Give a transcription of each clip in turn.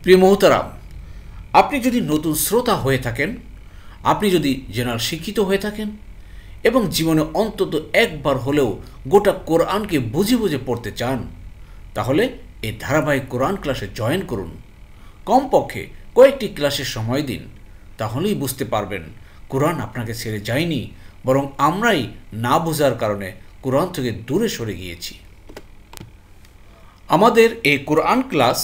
প্রিয় মোহতারাম, আপনি যদি নতুন শ্রোতা হয়ে থাকেন, আপনি যদি জেনারেল শিক্ষিত হয়ে থাকেন এবং জীবনে অন্তত একবার হলেও গোটা কোরআনকে বুঝে বুঝে পড়তে চান, তাহলে এই ধারাবাহিক কোরআন ক্লাসে জয়েন করুন। কমপক্ষে কয়েকটি ক্লাসের সময় দিন, তাহলেই বুঝতে পারবেন কোরআন আপনাকে ছেড়ে যায়নি, বরং আমরাই না বোঝার কারণে কোরআন থেকে দূরে সরে গিয়েছি। আমাদের এই কোরআন ক্লাস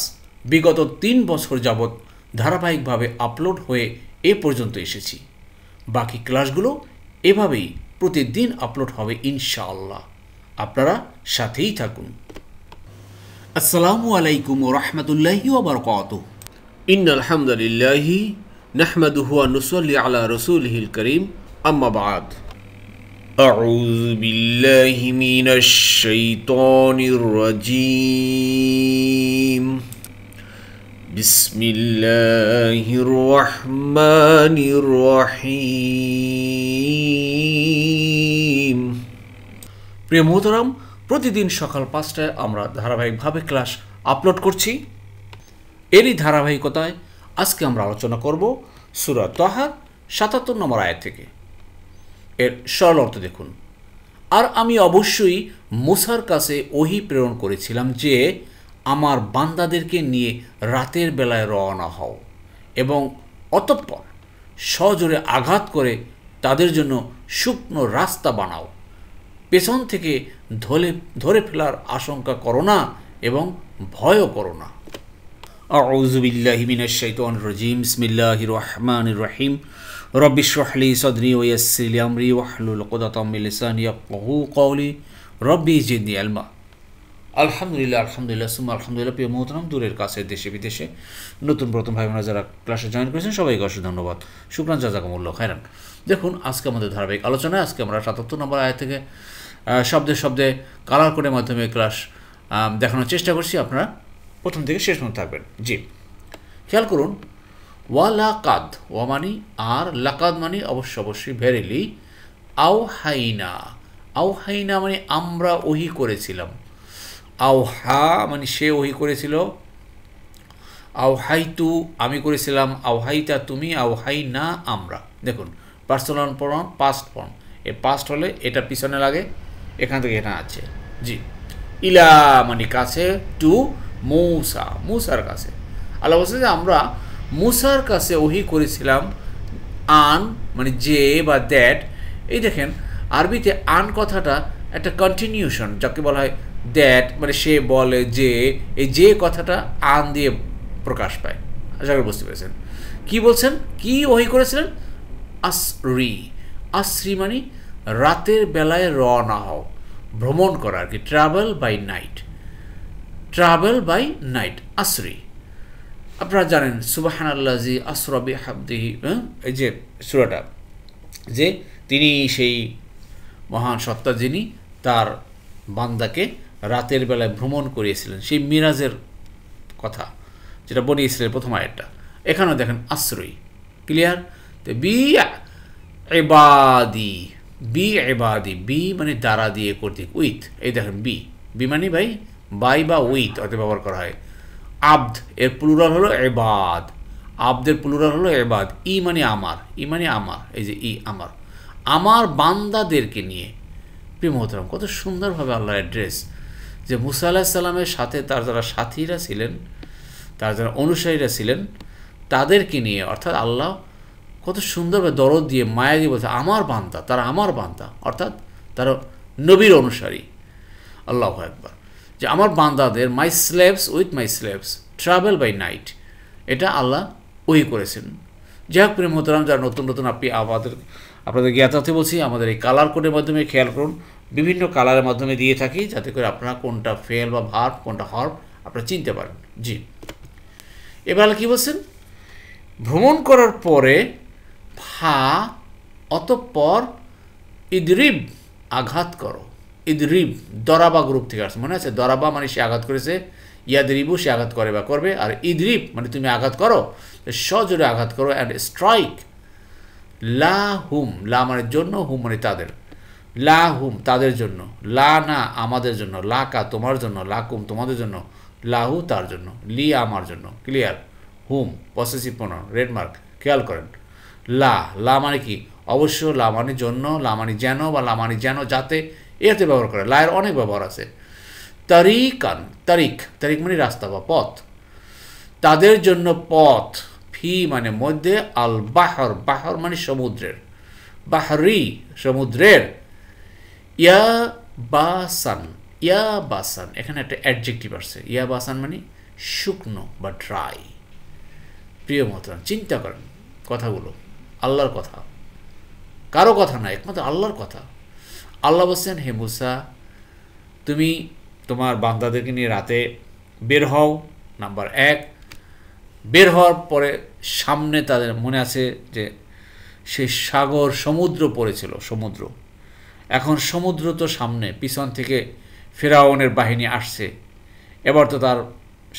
বিগত 3 বছর যাবৎ ধারাবাহিকভাবে আপলোড হয়ে এ পর্যন্ত এসেছি। বাকি ক্লাসগুলো এভাবেই প্রতিদিন আপলোড হবে ইনশাআল্লাহ। আপনারা সাথেই থাকুন। আসসালামু আলাইকুম ওয়া রাহমাতুল্লাহি ওয়া বারাকাতুহু। ইন্নাল হামদুলিল্লাহি নাহমাদুহু ওয়া নুসাল্লি আলা রাসূলিহিল কারীম, আম্মা বা'দ। আউযু বিল্লাহি মিনাশ শাইতানির রাজীম। বিসমিল্লাহির রাহমানির রহিম। প্রিয় মোহতারাম, প্রতিদিন সকাল 5টায় আমরা ধারাবাহিকভাবে ক্লাস আপলোড করছি। এরই ধারাবাহিকতায় আজকে আমরা আলোচনা করব সূরা তাহা 77 নম্বর আয়াত থেকে। এর সরল অর্থ দেখুন। আর আমি অবশ্যই মুসার কাছে ওহী প্রেরণ করেছিলাম যে আমার বান্দাদেরকে নিয়ে রাতের বেলায় রওনা হও এবং অতঃপর সজোরে আঘাত করে তাদের জন্য শুকনো রাস্তা বানাও। পেছন থেকে ধরে ফেলার আশঙ্কা করো না এবং ভয়ও করো না। আউযু বিল্লাহি মিনাশ শাইতানির রাজীম। বিসমিল্লাহির রহমানির রহিম। রব্বি ইশরাহ লি সাদরি ওয়া ইয়াসসির লি আমরি ওয়াহলুল উকদাতাম মিন লিসানি ইয়াফকাহু কওলি। রব্বি জিদনি ইলমা। আলহামদুলিল্লাহ, আলহামদুলিল্লাহ, সুম্মা আলহামদুলিল্লাহ। প্রিয় মোহতারাম, দূরের কাছে দেশে বিদেশে নতুন প্রথম ভাই বোনেরা যারা ক্লাসে জয়েন করেছেন সবাইকে অসংখ্য ধন্যবাদ। শুকরান, জাযাকুমুল্লাহ খাইরান। দেখুন, আজকে আমাদের ধারাবাহিক আলোচনায় আজকে আমরা 77 নম্বর আয়াত থেকে শব্দে শব্দে কালার কোডের মাধ্যমে ক্লাস দেখানোর চেষ্টা করছি। আপনারা প্রথম থেকে শেষ পর্যন্ত থাকবেন। জি, খেয়াল করুন। ওয়া লাকাদ, ওয়া মানি আর, লাকাদ মানি অবশ্যই ভেরিলি। আওহাইনা, আওহাইনা মানে আমরা ওহী করেছিলাম। আওহা মানে সে ওহী করেছিল। আওহাইতু আমি করেছিলাম। আওহাইতা তুমি। আওহাইনা আমরা। দেখুন, পার্সোনাল প্রনাউন পাস্ট ফর্ম। এ পাস্ট হলে এটা পিছনে লাগে, এখান থেকে এটা আছে। জি, ইলা মানে কাছে, টু মূসা, মূসার কাছে। আল্লাহ বলছে যে আমরা মূসার কাছে ওহী করেছিলাম। আন মানে যে বা দ্যাট। এই দেখেন, আরবিতে আন কথাটা একটা কন্টিনিউশন, যাকে বলা হয় দ্যাট মানে সে বলে যে। এই যে কথাটা আন দিয়ে প্রকাশ পায়। আশা করি বুঝতে পেরেছেন। কি বলছেন? কি ওহী করেছিলেন? আসরি। আসরি মানে রাতের বেলায় রওনা হও, ভ্রমণ করা আর কি। Travel by night, travel by night, আসরি। আপনারা জানেন সুবহানাল্লাযী আসরা বিহামদিহি, এই যে সূরাটা, যে তিনি সেই মহান সত্তা যিনি তার বান্দাকে রাতের বেলায় ভ্রমণ করিয়েছিলেন। সেই মিরাজের কথা যেটা বনি ইসরাঈলের প্রথম আয়াতটা। এখানেও দেখেন আসরি। ক্লিয়ার? তো বি ইবাদি, বি ইবাদি, বি মানে দ্বারা দিয়ে কর্তৃক, উইথ। এই দেখেন বি, বি মানে বাই বা উইথ অর্থে ব্যবহার করা হয়। আব্দ এর প্লুরাল হলো ইবাদ, আব্দের প্লুরাল হলো ইবাদ। ই মানে আমার, ই মানে আমার, এই যে ই আমার, আমার বান্দাদেরকে নিয়ে। প্রিয় মোহতারাম, কত সুন্দরভাবে আল্লাহ অ্যাড্রেস, যে মুসা আলাইহিস সালামের সাথে তার যারা সাথীরা ছিলেন, তার যারা অনুসারীরা ছিলেন, তাদেরকে নিয়ে, অর্থাৎ আল্লাহ কত সুন্দরভাবে দরদ দিয়ে মায়া দিয়ে বলছে আমার বান্দা, তারা আমার বান্দা, অর্থাৎ তারা নবীর অনুসারী। আল্লাহু আকবার। যে আমার বান্দাদের, my slaves with my slaves travel by night, এটা আল্লাহ ওই করেছেন। যাই হোক প্রিয় মোহতারাম, যারা নতুন নতুন আপনাদের জ্ঞাতার্থে বলছি, আমাদের এই কালার কোডের মাধ্যমে খেয়াল করুন, বিভিন্ন কালারের মাধ্যমে দিয়ে থাকি, যাতে করে আপনারা কোনটা ফেল বা ভার্ব, কোনটা হর্ব আপনারা চিনতে পারেন। জি, এবার কি বলছেন? ভ্রমণ করার পরে ফা, অতঃপর ইদরিব আঘাত করো। ইদরিব দরাবা গ্রুপ থেকে আসছে, মনে আছে? দরাবা মানে সে আঘাত করেছে, ইয়াদরিবু সে আঘাত করে বা করবে, আর ইদরিব মানে তুমি আঘাত করো, সজোরে আঘাত করো। অ্যান্ড স্ট্রাইক লা হুম, লা মানে জন্য, হুম মানে তাদের, লা হুম তাদের জন্য, লা না আমাদের জন্য, লা কা তোমার জন্য, লা কুম তোমাদের জন্য, লাহু তার জন্য, লি আমার জন্য। ক্লিয়ার? হুম পসেসিভ প্রোনাউন, রেডমার্ক, খেয়াল করেন। লা, লা মানে কি? অবশ্য, লা মানে জন্য, লা মানে যেন, বা লা মানে যেন যাতে, এতে ব্যবহার করে। লা এর অনেক ব্যবহার আছে। তারিকান, তারিক, তারিক মানে রাস্তা বা পথ, তাদের জন্য পথ। ফি মানে মধ্যে, আল বাহর, বাহর মানে সমুদ্রের, বাহরি সমুদ্রের, ইয়া বাসান, ইয়া বাসান, এখানে একটা অ্যাডজেক্টিভ আসছে, ইয়া বাসান মানে শুকনো বা ড্রাই। প্রিয় মোহতারাম, চিন্তা করেন কথাগুলো, আল্লাহর কথা, কারো কথা না, একমাত্র আল্লাহর কথা। আল্লাহ বলছেন, হে মুসা, তুমি তোমার বান্দাদেরকে নিয়ে রাতে বের হও। নাম্বার 1, বের হওয়ার পরে সামনে তাদের মনে আছে যে সেই সাগর, সমুদ্র পড়েছিল, সমুদ্র। এখন সমুদ্র তো সামনে, পিছন থেকে ফেরাউনের বাহিনী আসছে। এবার তো তার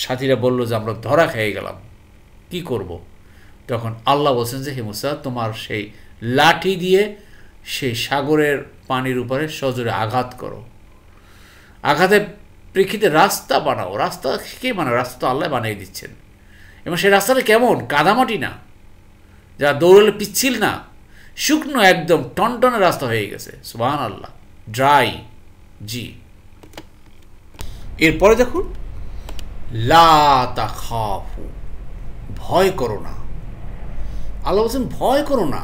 সাথীরা বলল যে আমরা ধরা খেয়ে গেলাম, কি করব? তখন আল্লাহ বলছেন যে, হে মুসা, তোমার সেই লাঠি দিয়ে সেই সাগরের পানির উপরে সজোরে আঘাত করো। আঘাতের প্রেক্ষিতে রাস্তা বানাও। রাস্তা কে বানাও? রাস্তা তো আল্লাহ বানিয়ে দিচ্ছেন। এবং সেই রাস্তাটা কেমন? কাদামাটি না, যা দৌড়লে পিচ্ছিল না, শুকনো, একদম টনটনে রাস্তা হয়ে গেছে। সুবহান আল্লাহ, ড্রাই। জি, এরপরে দেখুন, লা তাখাফু, ভয় করো না। আল্লাহ বলছেন ভয় করো না।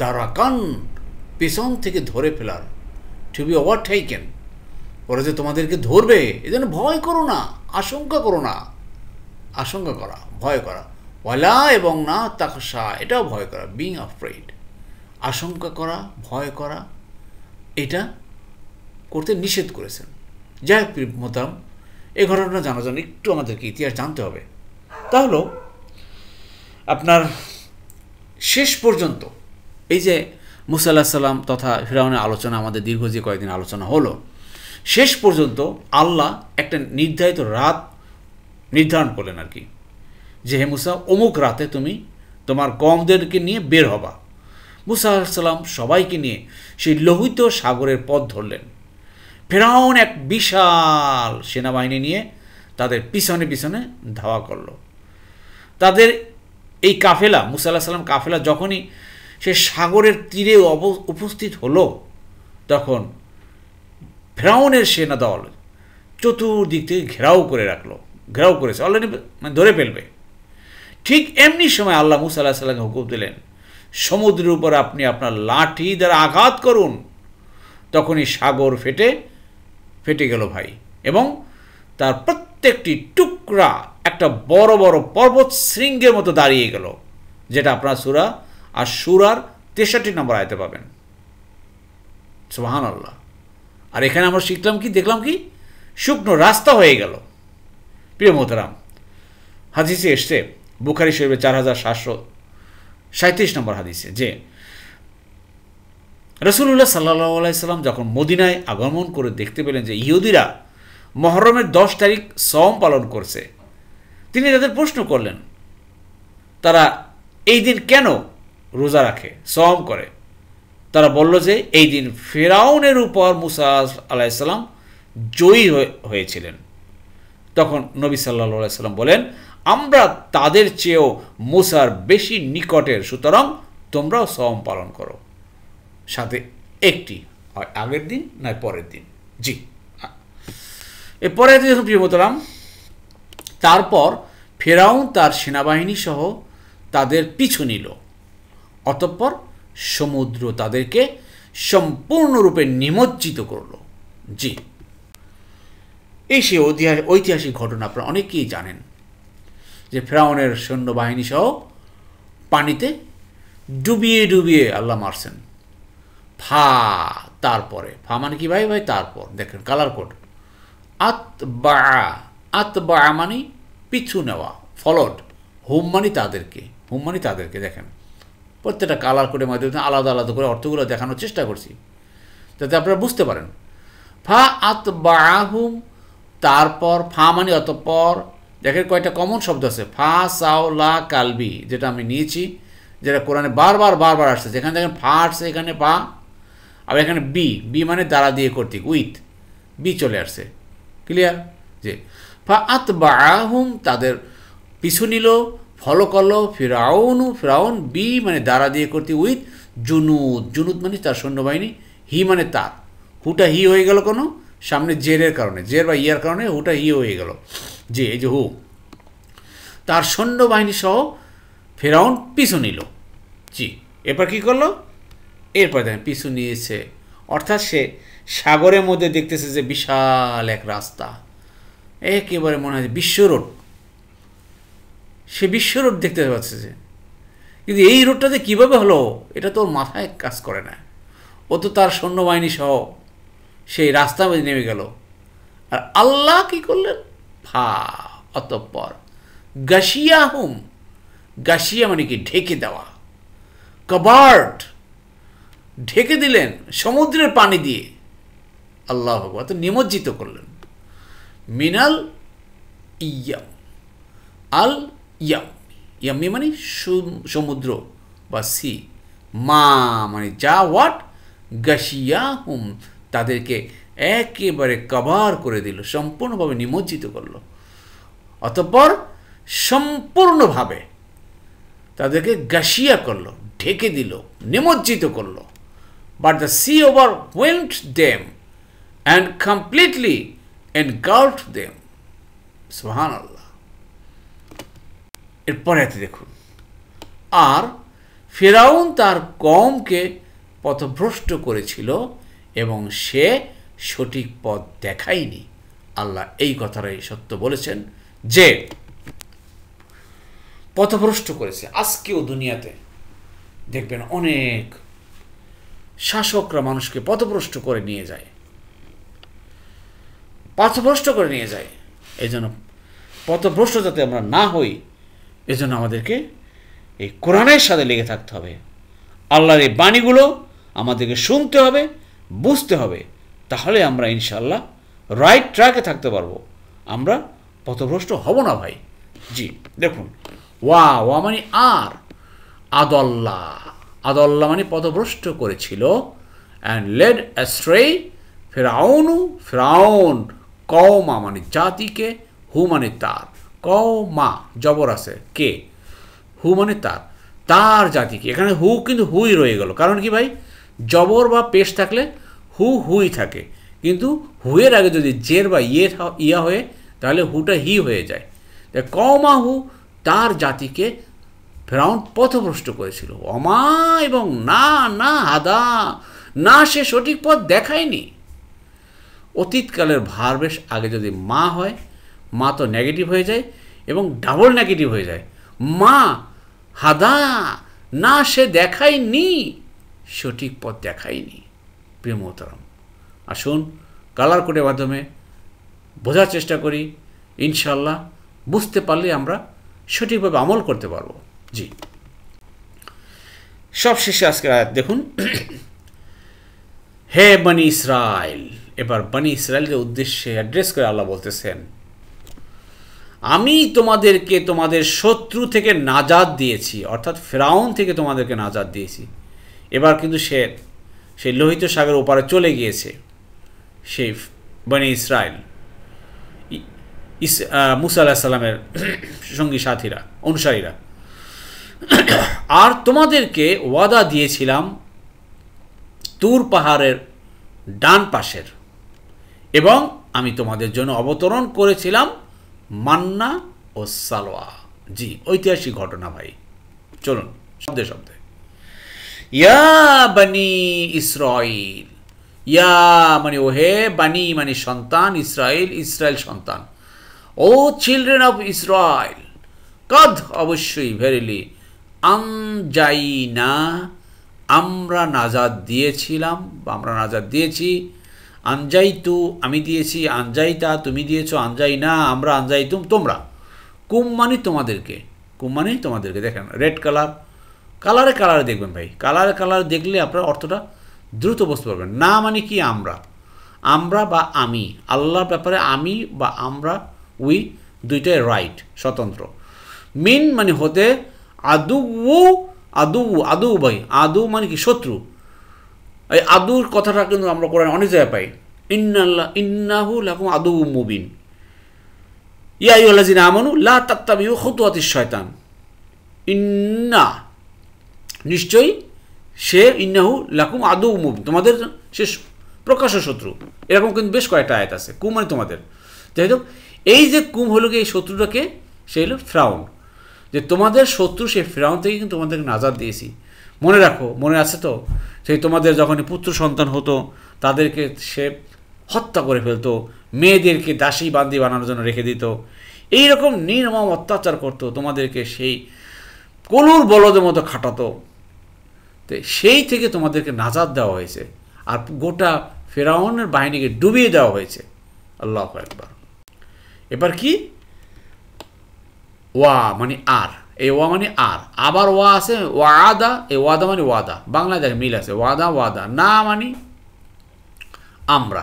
দারাকান, পেছন থেকে ধরে ফেলার, টু বি ওভারটেকেন, ওরা যে তোমাদেরকে ধরবে, এজন্য ভয় করো না, আশঙ্কা করো না। আশঙ্কা করা, ভয় করা। ওয়ালা এবং না তাকশা, এটাও ভয় করা, বিং আফ্রেড। আশঙ্কা করা, ভয় করা, এটা করতে নিষেধ করেছেন। যাই হোক মোহতারাম, এই ঘটনা জানার জন্য একটু আমাদেরকে ইতিহাস জানতে হবে। তাহলে আপনার শেষ পর্যন্ত এই যে মুসা আলাইহিস সালাম তথা ফিরআউনের আলোচনা, আমাদের দীর্ঘ যে কয়েকদিন আলোচনা হলো, শেষ পর্যন্ত আল্লাহ একটা নির্ধারিত রাত নির্ধারণ করলেন আর কি, যে হে মুসা, অমুক রাতে তুমি তোমার কওমদেরকে নিয়ে বের হবা। মুসা আলাইহিস সালাম সবাইকে নিয়ে সেই লোহিত সাগরের পথ ধরলেন। ফিরআউন এক বিশাল সেনাবাহিনী নিয়ে তাদের পিছনে পিছনে ধাওয়া করল। তাদের এই কাফেলা, মুসা আলাইহিস সালাম কাফেলা যখনই সে সাগরের তীরে উপস্থিত হলো, তখন ফিরআউনের সেনা দল চতুর্দিক থেকে ঘেরাও করে রাখলো, ঘেরাও করেছে, অলরেডি মানে ধরে ফেলবে। ঠিক এমনি সময় আল্লাহ মুসা আলাইহিস সালামকে হুকুম দিলেন, সমুদ্রের উপর আপনি আপনার লাঠি দ্বারা আঘাত করুন। তখনই সাগর ফেটে গেল ভাই, এবং তার প্রত্যেকটি টুকরা একটা বড় বড় পর্বত শৃঙ্গের মতো দাঁড়িয়ে গেল, যেটা আপনার সূরা আশ-শূরার 63 নম্বর আয়াতে পাবেন। সুবহানাল্লাহ। আর এখানে আমরা শিখলাম কি, দেখলাম কি, শুকনো রাস্তা হয়ে গেল। প্রিয় মোহতারাম, হাদিসে এসছে বুখারী শরীফের 4737 নম্বর হাদিসে, যে রাসূলুল্লাহ সাল্লাল্লাহু আলাইহি সাল্লাম যখন মদিনায় আগমন করে দেখতে পেলেন যে ইহুদিরা মুহররমের 10 তারিখ সওম পালন করছে, তিনি তাদের প্রশ্ন করলেন, তারা এই দিন কেন রোজা রাখে, সওম করে? তারা বলল যে এই দিন ফিরআউনের উপর মুসা আলাইহিস সালাম জয়ী হয়েছিলেন। তখন নবী সাল্লাল্লাহু আলাইহি সাল্লাম বলেন, আমরা তাদের চেয়েও মুসার বেশি নিকটের, সুতরাং তোমরাও সওম পালন করো। সাথে একটি হয় আগের দিন না পরের দিন। জি, এরপরে দেখুন প্রিয় মোহতারাম, তারপর ফিরআউন তার সেনাবাহিনী সহ তাদের পিছু নিল। অতঃপর সমুদ্র তাদেরকে সম্পূর্ণরূপে নিমজ্জিত করল। জি, এই সে ঐতিহাসিক ঘটনা আপনারা অনেকেই জানেন, যে ফিরআউনের সৈন্যবাহিনী সহ পানিতে ডুবিয়ে ডুবিয়ে আল্লাহ মারছেন। ফা, তারপরে, ফা মানে কি ভাই? তারপর দেখেন কালার কোড, আতবা, আতবা মানে পিছু নেওয়া, ফলোড, হুম মানে তাদেরকে, হুম মানে তাদেরকে। দেখেন প্রত্যেকটা কালার কোডের মাধ্যমে আলাদা আলাদা করে অর্থগুলো দেখানোর চেষ্টা করছি যাতে আপনারা বুঝতে পারেন। ফা আতবাহুম, তারপর, ফা মানে অতঃপর। দেখেন কয়টা কমন শব্দ আছে, ফা সাও লা কালবি, যেটা আমি নিয়েছি, যেটা কোরআনে বারবার আসছে। যেখানে দেখেন ফা আসছে এখানে পা, আর এখানে বি মানে দ্বারা দিয়ে কর্তৃক, উইথ বি চলে আসছে। ক্লিয়ার? যে ফা আতবাহুম, তাদের পিছু নিল, ফলো করলো ফিরাউন বি মানে দ্বারা দিয়ে করতে উইথ জুনুদ মানে তার সৈন্যবাহিনী, হি মানে তার, হুটা হি হয়ে গেল কোনো সামনে জেরের কারণে, জের বা ইয়ার কারণে হুটা হি হয়ে গেল, যে এই যে হু, তার সৈন্যবাহিনী সহ ফেরাউন পিছু নিল। জি, এরপর কি করলো? এরপর দেখেন পিছু নিয়েছে, অর্থাৎ সে সাগরের মধ্যে দেখতেছে যে বিশাল এক রাস্তা, একেবারে মনে হয় বিশ্ব রোড, সে বিশ্ব রোড দেখতে পাচ্ছে যে, কিন্তু এই রোডটাতে কীভাবে হলো এটা তো ওর মাথায় কাজ করে না। ও তো তার সৈন্যবাহিনী সহ সেই রাস্তা মধ্যে নেমে গেল। আর আল্লাহ কি করলেন? অতঃপর গাশিয়াহুম, গাশিয়া মানে কি ঢেকে দেওয়া, কভার্ড ঢেকে দিলেন সমুদ্রের পানি দিয়ে, আল্লাহ তো নিমজ্জিত করলেন। মিনাল ইয়াম, আল ইয়াম, ইয়ামি মানে সমুদ্র বা সি, মা মানে যা, হোয়াট, গাশিয়াহুম তাদেরকে একেবারে কভার করে দিল, সম্পূর্ণভাবে নিমজ্জিত করলো। অতঃপর সম্পূর্ণভাবে তাদেরকে গাশিয়া করলো, ঢেকে দিল, নিমজ্জিত করলো। But the sea overwhelmed them and completely engulfed them. সুবহানাল্লাহ। এরপরে দেখুন, আর ফিরাউন তার কওমকে পথভ্রষ্ট করেছিল এবং সে সঠিক পথ দেখায়নি। আল্লাহ এই কথাটাই সত্য বলেছেন যে পথভ্রষ্ট করেছে। আজকেও দুনিয়াতে দেখবেন অনেক শাসকরা মানুষকে পথভ্রষ্ট করে নিয়ে যায়, পথভ্রষ্ট করে নিয়ে যায়। এই জন্য পথভ্রষ্ট যাতে আমরা না হই, এজন্য আমাদেরকে এই কোরআনের সাথে লেগে থাকতে হবে। আল্লাহর এই বাণীগুলো আমাদেরকে শুনতে হবে, বুঝতে হবে, তাহলে আমরা ইনশাআল্লাহ রাইট ট্র্যাকে থাকতে পারবো, আমরা পথভ্রষ্ট হব না ভাই। জি দেখুন, ওয়া মানে আর, আদল্লাহ মানে পথভ্রষ্ট করেছিল, অ্যান্ড লেড অ্যাস্ট্রে ফেরাউন কওমা মানে জাতিকে, হু মানে তার, কওমা জবর আছে কে, হু মানে তার জাতিকে। এখানে হু কিন্তু হুই রয়ে গেল, কারণ কি ভাই, জবর বা পেশ থাকলে হুই থাকে, কিন্তু হুয়ের আগে যদি জের বা ইয়া হয়ে তাহলে হুটা হি হয়ে যায়। তাই কওমা হু তার জাতিকে ফেরাউন পথভ্রষ্ট করেছিল। অমা এবং না হাদা, না সে সঠিক পথ দেখায়নি। অতীতকালের ভার্বের আগে যদি মা হয়, মা তো নেগেটিভ হয়ে যায় এবং ডাবল নেগেটিভ হয়ে যায়। মা হাদা, না সে দেখায়নি, সঠিক পথ দেখায়নি। প্রিয় মোহতারাম, আসুন কালার কোডের মাধ্যমে বোঝার চেষ্টা করি, ইনশাল্লাহ বুঝতে পারলে আমরা সঠিকভাবে আমল করতে পারবো। জি, সব শেষে আজকের আয়াত দেখুন, হে বনি ইসরাইল। এবার বনি ইসরায়েলকে উদ্দেশ্যে অ্যাড্রেস করে আল্লাহ বলতেছেন, আমি তোমাদেরকে তোমাদের শত্রু থেকে নাজাত দিয়েছি, অর্থাৎ ফেরাউন থেকে তোমাদেরকে নাজাত দিয়েছি। এবার কিন্তু সেই লোহিত সাগর ওপারে চলে গিয়েছে সেই বনি ইসরায়েল, মুসা আলাইহিস সালামের সঙ্গী সাথীরা, অনুসারীরা। আর তোমাদেরকে ওয়াদা দিয়েছিলাম তুর পাহাড়ের ডান পাশের, এবং আমি তোমাদের জন্য অবতরণ করেছিলাম মান্না ও সালওয়া। জি, ঐতিহাসিক ঘটনা ভাই। চলুন শব্দে শব্দে, ইয়া বনি ইসরাইল, ইয়া মানে ও হে, বানি মানে সন্তান, ইসরাইল সন্তান। ও চিলড্রেন অফ ইসরাইল, কদ অবশ্যই, ভেরিলি, আমজাইনা আমরা নাজাত দিয়েছিলাম বা আমরা নাজাত দিয়েছি, আনজাইতু আমি দিয়েছি, আনজাইতা তুমি দিয়েছো, আনজাইনা আমরা, আনজাইতুম তোমরা, কুম মানে তোমাদেরকে, কুম মানে তোমাদেরকে। দেখেন রেড কালারে দেখবেন ভাই, কালারে দেখলে আপনার অর্থটা দ্রুত বুঝতে পারবেন। না মানে কি আমরা বা আমি, আল্লাহর ব্যাপারে আমি বা আমরা, উই দুইটাই রাইট, স্বতন্ত্র। মিন মানে হতে, আদু ভাই, আদু মানে কি শত্রু। এই আদুর কথাটা কিন্তু আমরা কোরআনে অনেক জায়গায় পাই, ইন্নাহু লাকুম আদুউম মুবিন, ইয়া আইয়ুহাল্লাযিনা আমানু লা তাত্তাবিউ খুতুওয়াতিশ শয়তান। ইন্না নিশ্চয়ই সে ইন্নাহু লাকুম আদু মুবিন তোমাদের সে প্রকাশ্য শত্রু। এরকম কিন্তু বেশ কয়েকটা আয়াত আছে। কুম মানে তোমাদের। যাই হোক, এই যে কুম হলো কি এই শত্রুটাকে, সে হলো ফিরআউন, যে তোমাদের শত্রু সেই ফিরআউন থেকে কিন্তু তোমাদেরকে নাজাত দিয়েছি। মনে রাখো, মনে আছে তো, সেই তোমাদের যখন পুত্র সন্তান হতো তাদেরকে সে হত্যা করে ফেলতো, মেয়েদেরকে দাসী বান্দি বানানোর জন্য রেখে দিত, এইরকম নির্মম অত্যাচার করতো, তোমাদেরকে সেই কলুর বলদের মতো খাটাতো। তো সেই থেকে তোমাদেরকে নাজাত দেওয়া হয়েছে, আর গোটা ফেরাউনের বাহিনীকে ডুবিয়ে দেওয়া হয়েছে। আল্লাহু আকবার। এবার কি ওয়া মানে আর, এই ওয়া মানে আর, আবার ওয়া আছে ওয়াদা, এই ওয়াদা মানে ওয়াদা, বাংলায় দেখ মিল আছে, ওয়াদা ওয়াদা, না মানে আমরা,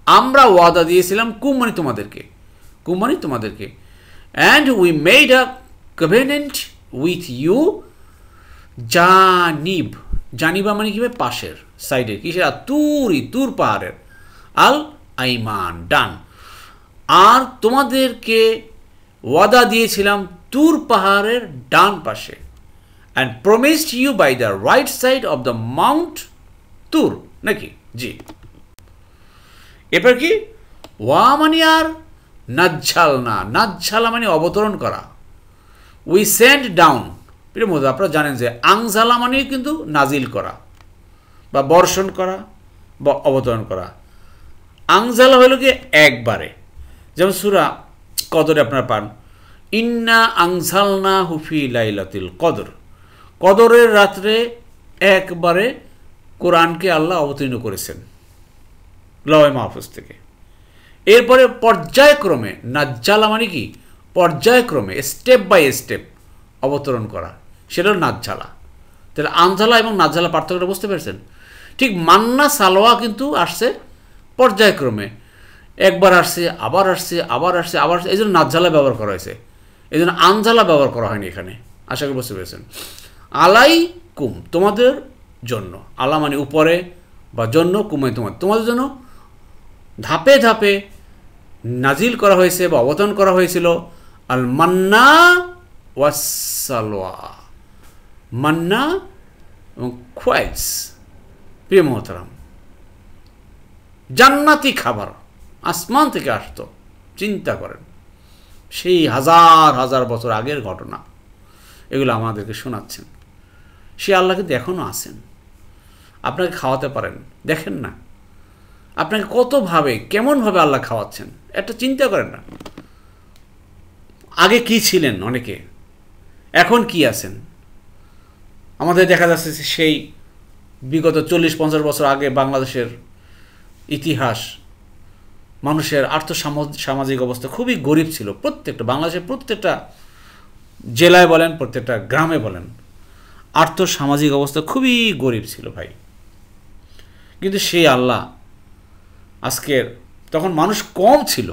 আমরা ওয়াদা দিয়েছিলাম, কুম মানে তোমাদেরকে, কুম মানে তোমাদেরকে, and we made a covenant with you জানিব, জানিবা মানে কি পাশের সাইডে, কিসের, তুর পাহাড়ের, আল আইমান ডান, আর তোমাদেরকে ওয়াদা দিয়েছিলাম তুর পাহাড়ের ডান পাশে, and promised you by the right side of the mount Tur, নাকি? জি। এবার কি ওয়া মানে আর, নাজ্জালনা, নাজ্জালা মানে অবতরণ করা, উই সেন্ড ডাউন, প্রিয় বন্ধু আপনারা জানেন যে আংজালা মানে কিন্তু নাজিল করা বা বর্ষণ করা বা অবতরণ করা। আংজালা হলো কি একবারে, যেমন সূরা কদরে আপনারা পান, ইন্না আংজালনা হুফি লাইলাতুল কদর, কদরের রাত্রে একবারে কোরআনকে আল্লাহ অবতীর্ণ করেছেন লওহে মাহফুজ থেকে। এরপরে পর্যায়ক্রমে, নাজ্জালা মানে কি পর্যায়ক্রমে, স্টেপ বাই স্টেপ অবতরণ করা, সেটা হল নাজ্জালা। তাহলে আনজালা এবং নাজ্জালা পার্থক্যটা বুঝতে পেরেছেন? ঠিক মান্না সালোয়া কিন্তু আসছে পর্যায়ক্রমে, একবার আসছে, আবার আসছে, আবার আসছে, আবার আসছে, এই জন্য নাজ্জালা ব্যবহার করা হয়েছে, এই জন্য আনজালা ব্যবহার করা হয়নি এখানে। আশা করি বুঝতে পেরেছেন। আলাই কুম তোমাদের জন্য, আলা মানে উপরে বা জন্য, কুমাই তোমাদের জন্য ধাপে ধাপে নাজিল করা হয়েছে বা অবতরণ করা হয়েছিল আল মান্না ওয়াসসালওয়া, মান্না এবং খোয়াইস। প্রিয় মোহতারাম, জান্নাতি খাবার আসমান থেকে আসতো, চিন্তা করেন, সেই হাজার হাজার বছর আগের ঘটনা, এগুলো আমাদেরকে শোনাচ্ছেন। সে আল্লাহ কিন্তু এখনও আছেন, আপনাকে খাওয়াতে পারেন, দেখেন না আপনাকে কতভাবে কেমনভাবে আল্লাহ খাওয়াচ্ছেন, একটা চিন্তা করেন না। আগে কি ছিলেন অনেকে, এখন কি আছেন। আমাদের দেখা যাচ্ছে সেই বিগত 40-50 বছর আগে বাংলাদেশের ইতিহাস, মানুষের সামাজিক অবস্থা খুবই গরিব ছিল। প্রত্যেকটা বাংলাদেশের প্রত্যেকটা জেলায় বলেন, প্রত্যেকটা গ্রামে বলেন, সামাজিক অবস্থা খুবই গরিব ছিল ভাই। কিন্তু সেই আল্লাহ আজকের, তখন মানুষ কম ছিল,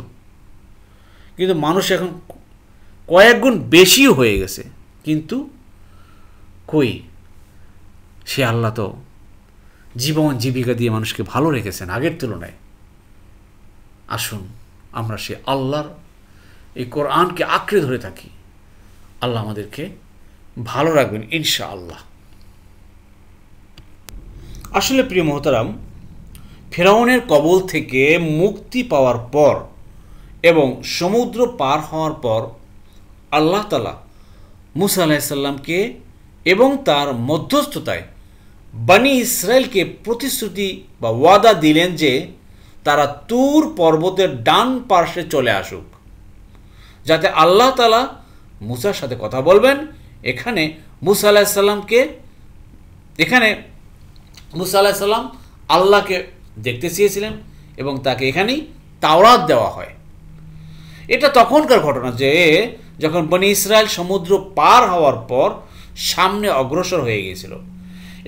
কিন্তু মানুষ এখন কয়েক গুণ বেশিও হয়ে গেছে, কিন্তু কই সে আল্লাহ তো জীবন জীবিকা দিয়ে মানুষকে ভালো রেখেছেন আগের তুলনায়। আসুন আমরা সে আল্লাহর এই কোরআনকে আঁকড়ে ধরে থাকি, আল্লাহ আমাদেরকে ভালো রাখবেন ইনশাআল্লাহ। আসলে প্রিয় মোহতারাম, ফেরাউনের কবল থেকে মুক্তি পাওয়ার পর এবং সমুদ্র পার হওয়ার পর আল্লাহ তাআলা মুসা আলাইহিস সালামকে এবং তার মধ্যস্থতায় বনি ইসরায়েলকে প্রতিশ্রুতি বা ওয়াদা দিলেন যে তারা তুর পর্বতের ডান পার্শ্বে চলে আসুক, যাতে আল্লাহ তাআলা মুসার সাথে কথা বলবেন। এখানে মুসা আলাইহিস সালাম আল্লাহকে দেখতে চেয়েছিলেন এবং তাকে এখানেই তাওরাত দেওয়া হয়। এটা তখনকার ঘটনা যে যখন বনি ইসরায়েল সমুদ্র পার হওয়ার পর সামনে অগ্রসর হয়ে গিয়েছিল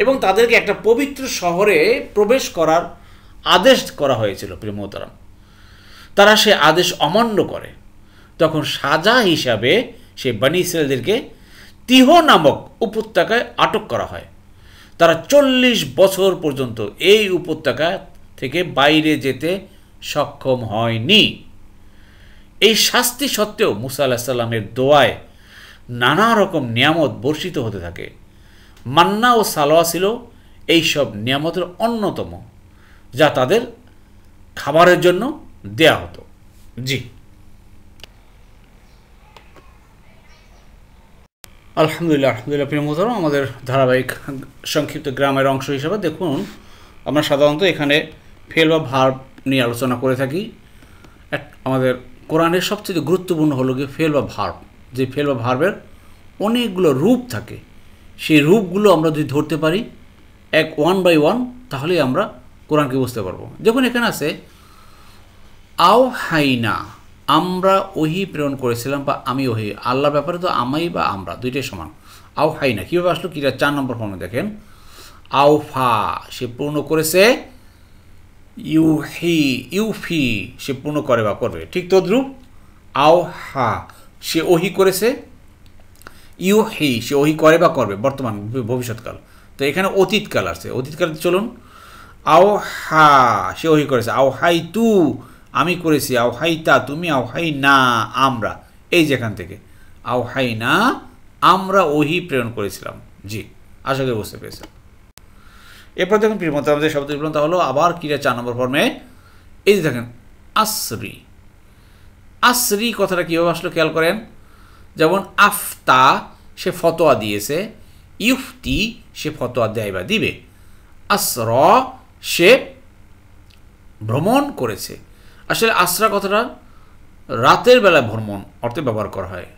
এবং তাদেরকে একটা পবিত্র শহরে প্রবেশ করার আদেশ করা হয়েছিল। প্রিয় মোহতারাম, তারা সে আদেশ অমান্য করে, তখন সাজা হিসাবে সে বনি ইসরায়েলদেরকে তিহ নামক উপত্যকায় আটক করা হয়। তারা 40 বছর পর্যন্ত এই উপত্যকা থেকে বাইরে যেতে সক্ষম হয়নি। এই শাস্তি সত্ত্বেও মুসা আলাইহিস সালামের দোয়ায় নানা রকম নিয়ামত বর্ষিত হতে থাকে। মান্না ও সালোয়া ছিল এই সব নিয়ামতের অন্যতম, যা তাদের খাবারের জন্য দেয়া হতো। জি, আলহামদুলিল্লাহ। প্রিয় মোহতারাম, আমাদের ধারাবাহিক সংক্ষিপ্ত গ্রামের অংশ হিসাবে দেখুন, আমরা সাধারণত এখানে ফেল বা ভার্ব নিয়ে আলোচনা করে থাকি। আমাদের কোরআনের সবচেয়ে গুরুত্বপূর্ণ হলো গিয়ে ফেল বা ভার্ব। যে ফেল বা ভার্বের অনেকগুলো রূপ থাকে, সেই রূপগুলো আমরা যদি ধরতে পারি ওয়ান বাই ওয়ান, তাহলেই আমরা কোরআনকে বুঝতে পারবো। দেখুন এখানে আছে আও হাইনা, আমরা ওহি প্রেরণ করেছিলাম বা আমি ওহি। আল্লাহর ব্যাপারে তো আমি বা আমরা দুইটাই সমান। আও হাইনা কীভাবে আসলো? কিরা 4 নম্বর ফর্মে দেখেন, আওফা সে পূর্ণ করেছে, ইউফি সে পূর্ণ করে বা করবে। ঠিক তদ্রূপ আওহা সে ওহি করেছে, ইউহি সে ওহি করে বা করবে, বর্তমান ভবিষ্যৎকাল। তো এখানে অতীতকাল আসছে, অতীতকাল চলুন। আওহা সে ওহি করেছে, আওহাই তু আমি করেছি, আওহাই তা তুমি, আওহাই না আমরা। এই যেখান থেকে আওহাই না আমরা ওহি প্রেরণ করেছিলাম। জি, আশা করি বুঝতে পেরেছেন। এরপর দেখুন প্রিয় মোহতারাম, আমাদের শব্দ বিবরণ তা হলো আবার কিরা 4 নম্বর ফর্মে। এই যে দেখেন আসরি, আসরি কথাটা কীভাবে আসলো খেয়াল করেন। যেমন আফতা সে ফতোয়া দিয়েছে, ইউফতি সে ফতোয়া দেয় বা দিবে, আসর সে ভ্রমণ করেছে। আসলে আসরা কথাটা রাতের বেলা ভ্রমণ অর্থে ব্যবহার করা হয়,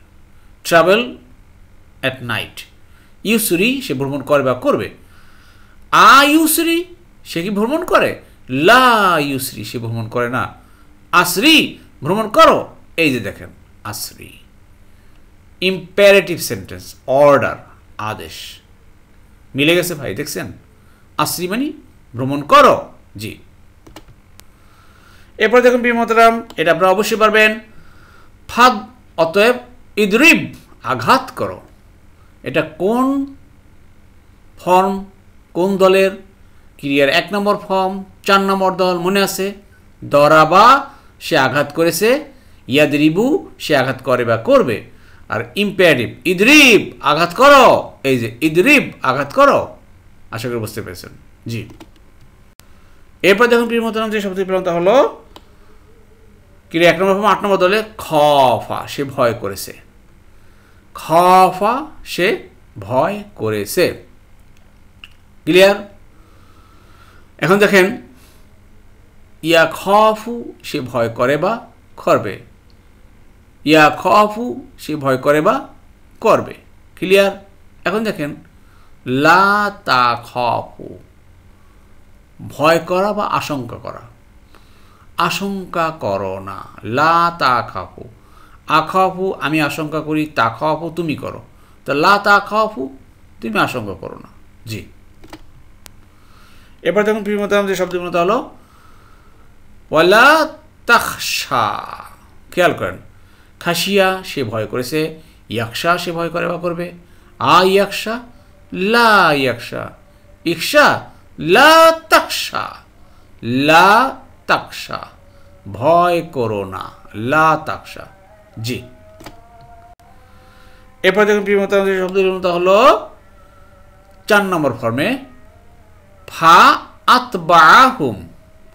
ট্রাভেল অ্যাট নাইট। ইউসরি সে ভ্রমণ করে বা করবে। ইউসরি সে কি ভ্রমণ করে? লা ইউসরি সে ভ্রমণ করে না। আসরি ভ্রমণ করো, এই যে দেখেন আসরি ইম্পারেটিভ সেন্টেন্স, অর্ডার আদেশ। মিলে গেছে ভাই, দেখছেন? আসরি মানে ভ্রমণ করো। জি, এরপর দেখুন প্রিয় মোহতারাম, এটা আপনারা অবশ্যই পারবেন। ফাদ অতএব ইদরিব আঘাত করো। এটা কোন ফর্ম, কোন দলের? ক্রিয়ার 1 নম্বর ফর্ম, 4 নম্বর দল মনে আছে। দরাবা সে আঘাত করেছে, ইয়াদরিবু সে আঘাত করে বা করবে। আর ইম্পারেটিভ ইদরিব আঘাত করো, এই যে ইদরিব আঘাত করো। আশা করি বুঝতে পেরেছেন। জি, এরপর দেখুন প্রিয় মোহতারাম, যে শব্দ পেলাম তা হলো ক্রিয়া 1 নম্বর ফর্ম 8 নম্বর দলে খফা সে ভয় করেছে, খফা সে ভয় করেছে। ক্লিয়ার? এখন দেখেন ইয়া খফু সে ভয় করে বা করবে, ইয়া খফু সে ভয় করে বা করবে। ক্লিয়ার? এখন দেখেন লা তা খফু ভয় করা বা আশঙ্কা করা, আশঙ্কা করো না। লা তা খাফু, আখাফু আমি আশঙ্কা করি, তা খাফু তুমি করো। তো লা তা খাফু তুমি আশঙ্কা করো না। জি, এরপর দেখুন প্রিয় মোহতারাম, যে শব্দগুলো হলো ওয়ালা তাখশা। খেয়াল করেন, খাসিয়া সে ভয় করেছে, ইয়াকশা সে ভয় করে বা করবে। ইয়াকশা লা ইয়াকশা, ইকশা লা তাকশা, লা তাকশা ভয় করো না, লা তাকশা। জি, এরপর দেখুন প্রিয় মোহতারাম, যে শব্দগুলো হলো 4 নম্বর ফর্মে ফা আতবাহুম।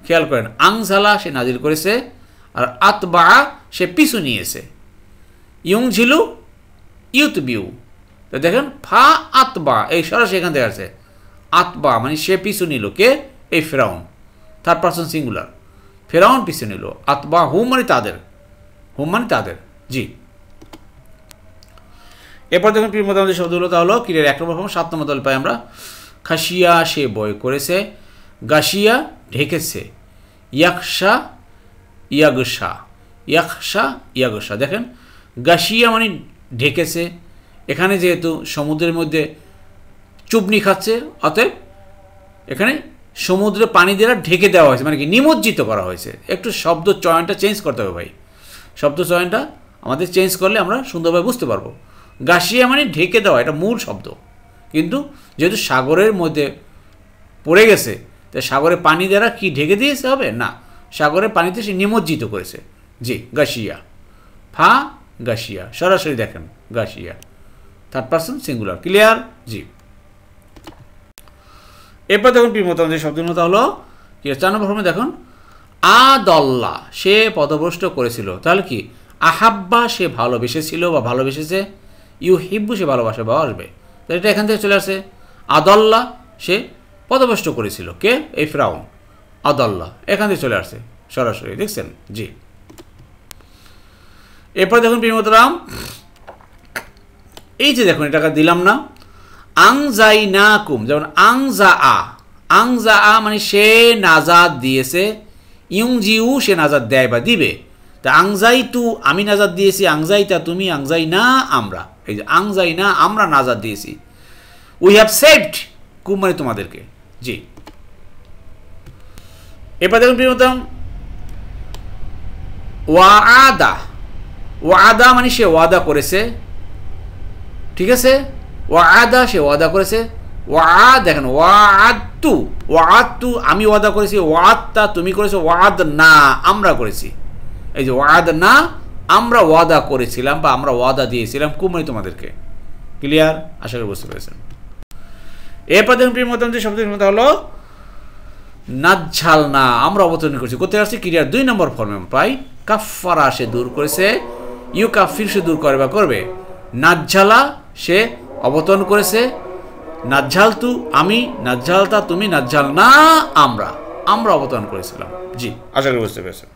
খেয়াল করেন, আংজালা সে নাজিল করেছে, আর আতবা সে পিছু নিয়েছে। ইউং ঝিলু ইউতবিউ। তো দেখেন ফা আতবা এই সরাসরি এখান থেকে আছে। আতবা মানে সে পিছু নিল, কে? এই ফেরাউন, 3rd পারসন সিঙ্গুলার। ফেরাউন পিছু নিল। আতবা হুম মানে তাদের, হুম মানে তাদের। জি, এরপর দেখুন প্রিয় মোহতারাম, যে শব্দগুলো তা হলো ক্রিয়ার 1 নম্বর ফর্ম 7 নম্বর দল পাই আমরা। খাসিয়া সে ভয় করেছে, গাশিয়া ঢেকেছে, ইয়াকশা ইয়াগশা, ইয়াকশা ইয়াগশা। দেখেন গাশিয়া মানে ঢেকেছে। এখানে যেহেতু সমুদ্রের মধ্যে চুবনি খাচ্ছে, অতএব এখানে সমুদ্রে পানি দিয়ে ঢেকে দেওয়া হয়েছে, মানে কি নিমজ্জিত করা হয়েছে। একটু শব্দ চয়নটা চেঞ্জ করতে হবে ভাই, শব্দ চয়নটা আমাদের চেঞ্জ করলে আমরা সুন্দরভাবে বুঝতে পারবো। গাশিয়া মানে ঢেকে দেওয়া, এটা মূল শব্দ, কিন্তু যেহেতু সাগরের মধ্যে পড়ে গেছে, তাই সাগরে পানি দ্বারা কি ঢেকে দিয়েছে হবে না, সাগরের পানিতে সে নিমজ্জিত করেছে। জি, গাশিয়া, ফা গাশিয়া, সরাসরি দেখেন গাশিয়া। Third person singular. ক্লিয়ার? জি। এরপর দেখুন প্রিয় মোহতারাম যে শব্দটা হলো কি 4 নম্বর ফর্মে দেখুন আদল্লা সে পদভ্রষ্ট করেছিল। তাহলে কি আহাব্বা সে ভালোবেসেছিল বা ভালোবেসেছে, ইউহিব্বু সে ভালোবাসে বা আসবে। তাহলে এটা এখান থেকে চলে আসে আদল্লা সে পদভ্রষ্ট করেছিল। কে? এই ফিরাউন। আদল্লা এখান থেকে চলে আসছে সরাসরি, দেখছেন? জি। এরপর দেখুন প্রিয় মোহতারাম এই যে দেখুন এটাকে দিলাম না আংজাইনাকুম, যেমন আংজা মানে সে নাজাদ দিয়েছে, ইউংজিউ সে নাজাদ দেয় বা দিবে। তা আংজাই তু আমি নাজাদ দিয়েছি, আংজাইতা তুমি, আংজাই না আমরা। এই যে আংজাই না আমরা নাজাদ দিয়েছি। উই হ্যাভ সেভড কুম মানে তোমাদেরকে। জি। এরপর দেখুন প্রিয় মোহতারাম ওয়াদা মানে সে ওয়াদা করেছে, ঠিক আছে? ওয়াদা সে ওয়াদা করেছে। দেখেন ওয়াদতু আমি ওয়াদা করেছি, ওয়াদতা তুমি করেছো, ওয়াদ না আমরা করেছি। এই যে ওয়াদ না আমরা ওয়াদা করেছিলাম বা আমরা ওয়াদা দিয়েছিলাম কুমারী তোমাদেরকে। ক্লিয়ার? আশা করি বুঝতে পেরেছেন। এরপর দেখুন প্রিয় মোহতারাম যে শব্দের মধ্যে হলো নাজ্ঝাল না আমরা অবতরণ করেছি। কোথায় আসছে? ক্রিয়ার 2 নম্বর ফর্মে প্রায় কাফারা সে দূর করেছে, ইউ কাফির সে দূর করে বা করবে, নাজ্ঝালা সে অবতরণ করেছে, নাজ্ঝাল তু আমি, নাজ্ঝালতা তুমি, নাজ্ঝাল না আমরা অবতরণ করেছিলাম। জি, আশা করি বুঝতে পেরেছেন।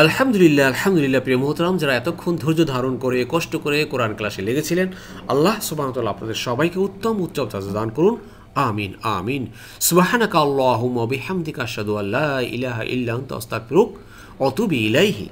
আলহামদুলিল্লাহ প্রিয় মোহতারাম, যারা এতক্ষণ ধৈর্য ধারণ করে কষ্ট করে কোরআন ক্লাসে লেগেছিলেন, আল্লাহ সুবহানাহু ওয়া তাআলা আপনাদের সবাইকে উত্তম জাযা দান করুন। আমিন আমিন। সুবহানাকা আল্লাহুম্মা ওয়া বিহামদিকা আশহাদু আল্লা ইলাহা ইল্লা আনতা আস্তাগফিরুকা ওয়া আতুবু ইলাইহি।